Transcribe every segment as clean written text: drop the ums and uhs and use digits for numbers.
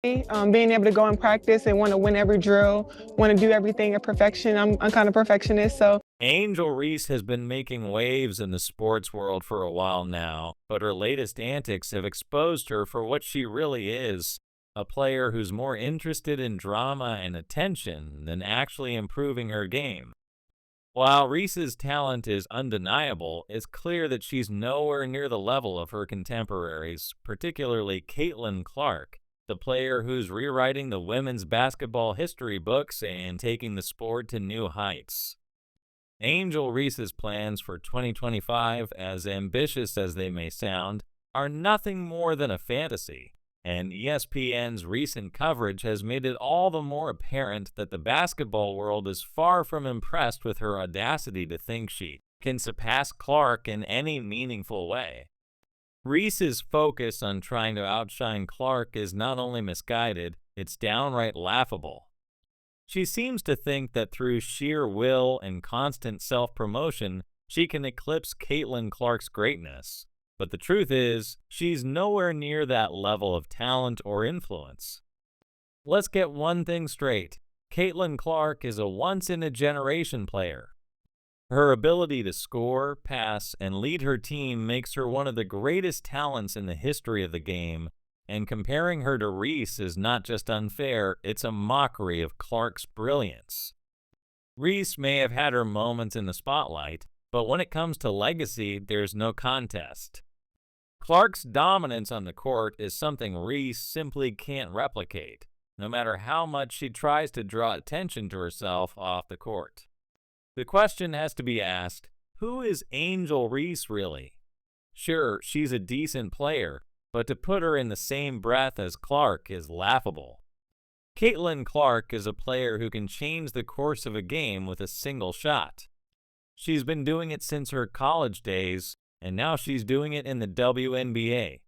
Being able to go and practice and want to win every drill, want to do everything at perfection. I'm kind of perfectionist, so Angel Reese has been making waves in the sports world for a while now, but her latest antics have exposed her for what she really is, a player who's more interested in drama and attention than actually improving her game. While Reese's talent is undeniable, it's clear that she's nowhere near the level of her contemporaries, particularly Caitlin Clark, the player who's rewriting the women's basketball history books and taking the sport to new heights. Angel Reese's plans for 2025, as ambitious as they may sound, are nothing more than a fantasy, and ESPN's recent coverage has made it all the more apparent that the basketball world is far from impressed with her audacity to think she can surpass Clark in any meaningful way. Reese's focus on trying to outshine Clark is not only misguided, it's downright laughable. She seems to think that through sheer will and constant self-promotion, she can eclipse Caitlin Clark's greatness. But the truth is, she's nowhere near that level of talent or influence. Let's get one thing straight. Caitlin Clark is a once-in-a-generation player. Her ability to score, pass, and lead her team makes her one of the greatest talents in the history of the game, and comparing her to Reese is not just unfair, it's a mockery of Clark's brilliance. Reese may have had her moments in the spotlight, but when it comes to legacy, there's no contest. Clark's dominance on the court is something Reese simply can't replicate, no matter how much she tries to draw attention to herself off the court. The question has to be asked, who is Angel Reese really? Sure, she's a decent player, but to put her in the same breath as Clark is laughable. Caitlin Clark is a player who can change the course of a game with a single shot. She's been doing it since her college days, and now she's doing it in the WNBA.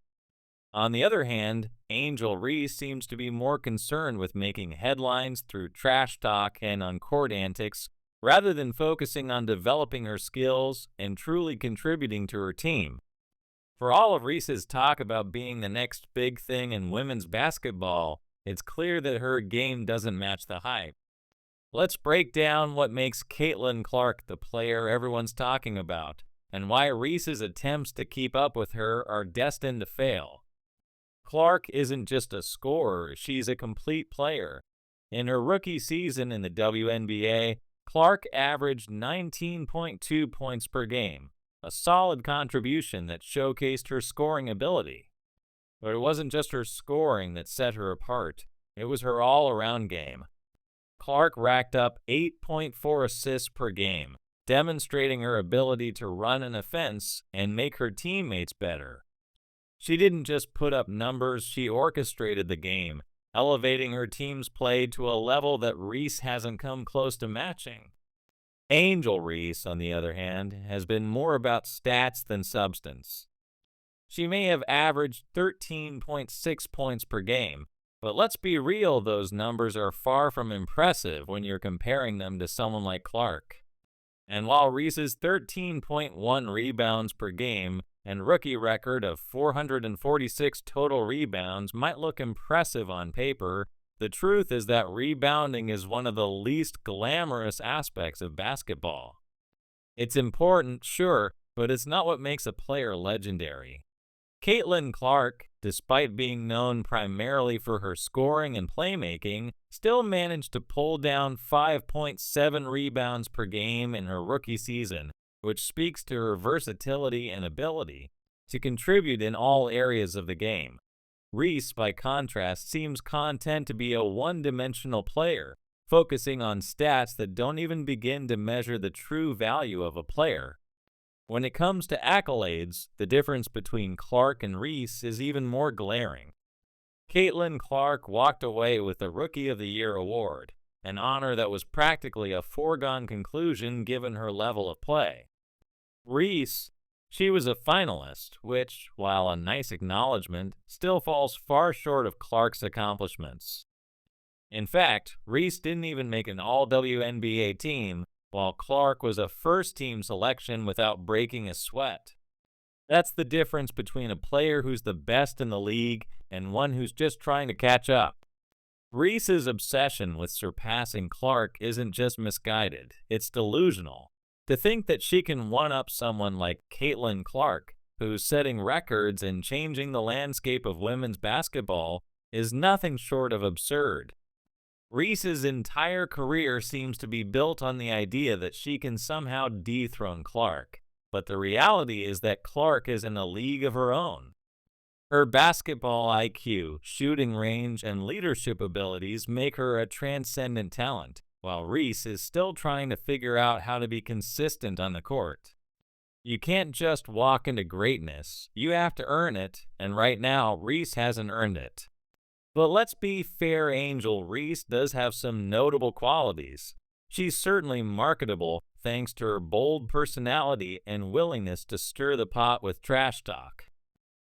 On the other hand, Angel Reese seems to be more concerned with making headlines through trash talk and on-court antics, rather than focusing on developing her skills and truly contributing to her team. For all of Reese's talk about being the next big thing in women's basketball, it's clear that her game doesn't match the hype. Let's break down what makes Caitlin Clark the player everyone's talking about, and why Reese's attempts to keep up with her are destined to fail. Clark isn't just a scorer, she's a complete player. In her rookie season in the WNBA, Clark averaged 19.2 points per game, a solid contribution that showcased her scoring ability. But it wasn't just her scoring that set her apart, it was her all-around game. Clark racked up 8.4 assists per game, demonstrating her ability to run an offense and make her teammates better. She didn't just put up numbers, she orchestrated the game, elevating her team's play to a level that Reese hasn't come close to matching. Angel Reese, on the other hand, has been more about stats than substance. She may have averaged 13.6 points per game, but let's be real, those numbers are far from impressive when you're comparing them to someone like Clark. And while Reese's 13.1 rebounds per game and rookie record of 446 total rebounds might look impressive on paper, the truth is that rebounding is one of the least glamorous aspects of basketball. It's important, sure, but it's not what makes a player legendary. Caitlin Clark, despite being known primarily for her scoring and playmaking, still managed to pull down 5.7 rebounds per game in her rookie season, which speaks to her versatility and ability to contribute in all areas of the game. Reese, by contrast, seems content to be a one-dimensional player, focusing on stats that don't even begin to measure the true value of a player. When it comes to accolades, the difference between Clark and Reese is even more glaring. Caitlin Clark walked away with the Rookie of the Year award, an honor that was practically a foregone conclusion given her level of play. Reese, she was a finalist, which, while a nice acknowledgement, still falls far short of Clark's accomplishments. In fact, Reese didn't even make an All-WNBA team, while Clark was a first-team selection without breaking a sweat. That's the difference between a player who's the best in the league and one who's just trying to catch up. Reese's obsession with surpassing Clark isn't just misguided, it's delusional. To think that she can one-up someone like Caitlin Clark, who's setting records and changing the landscape of women's basketball, is nothing short of absurd. Reese's entire career seems to be built on the idea that she can somehow dethrone Clark, but the reality is that Clark is in a league of her own. Her basketball IQ, shooting range, and leadership abilities make her a transcendent talent, while Reese is still trying to figure out how to be consistent on the court. You can't just walk into greatness, you have to earn it, and right now, Reese hasn't earned it. But let's be fair, Angel Reese does have some notable qualities. She's certainly marketable thanks to her bold personality and willingness to stir the pot with trash talk.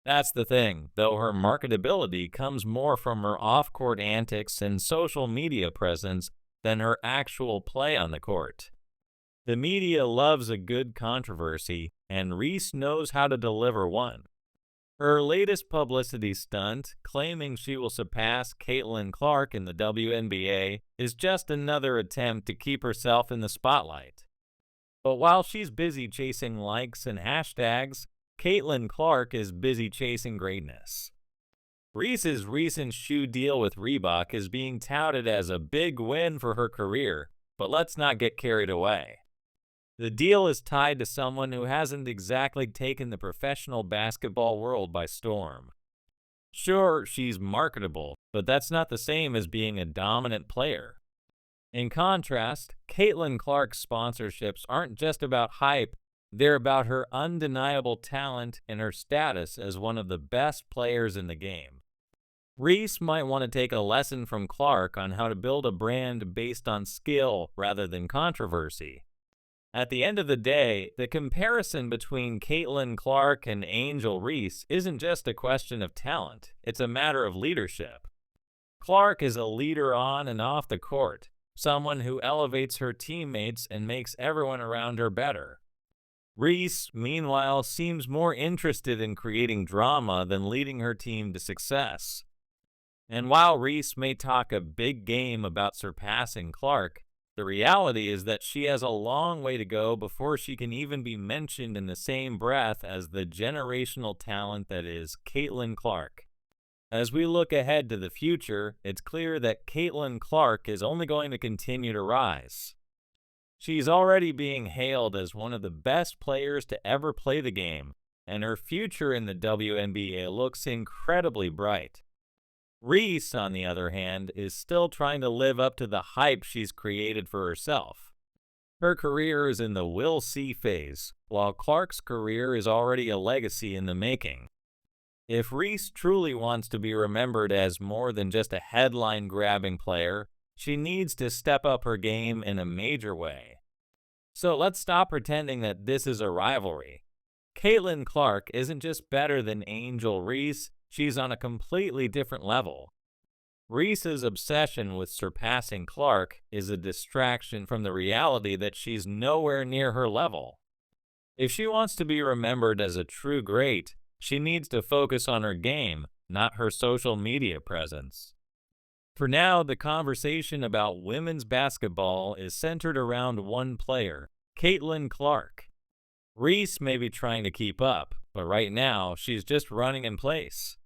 That's the thing, though her marketability comes more from her off-court antics and social media presence than her actual play on the court. The media loves a good controversy, and Reese knows how to deliver one. Her latest publicity stunt, claiming she will surpass Caitlin Clark in the WNBA, is just another attempt to keep herself in the spotlight. But while she's busy chasing likes and hashtags, Caitlin Clark is busy chasing greatness. Reese's recent shoe deal with Reebok is being touted as a big win for her career, but let's not get carried away. The deal is tied to someone who hasn't exactly taken the professional basketball world by storm. Sure, she's marketable, but that's not the same as being a dominant player. In contrast, Caitlin Clark's sponsorships aren't just about hype, they're about her undeniable talent and her status as one of the best players in the game. Reese might want to take a lesson from Clark on how to build a brand based on skill rather than controversy. At the end of the day, the comparison between Caitlin Clark and Angel Reese isn't just a question of talent, it's a matter of leadership. Clark is a leader on and off the court, someone who elevates her teammates and makes everyone around her better. Reese, meanwhile, seems more interested in creating drama than leading her team to success. And while Reese may talk a big game about surpassing Clark, the reality is that she has a long way to go before she can even be mentioned in the same breath as the generational talent that is Caitlin Clark. As we look ahead to the future, it's clear that Caitlin Clark is only going to continue to rise. She's already being hailed as one of the best players to ever play the game, and her future in the WNBA looks incredibly bright. Reese, on the other hand, is still trying to live up to the hype she's created for herself. Her career is in the we'll see phase, while Clark's career is already a legacy in the making. If Reese truly wants to be remembered as more than just a headline-grabbing player, she needs to step up her game in a major way. So let's stop pretending that this is a rivalry. Caitlin Clark isn't just better than Angel Reese, she's on a completely different level. Reese's obsession with surpassing Clark is a distraction from the reality that she's nowhere near her level. If she wants to be remembered as a true great, she needs to focus on her game, not her social media presence. For now, the conversation about women's basketball is centered around one player, Caitlin Clark. Reese may be trying to keep up, but right now, she's just running in place.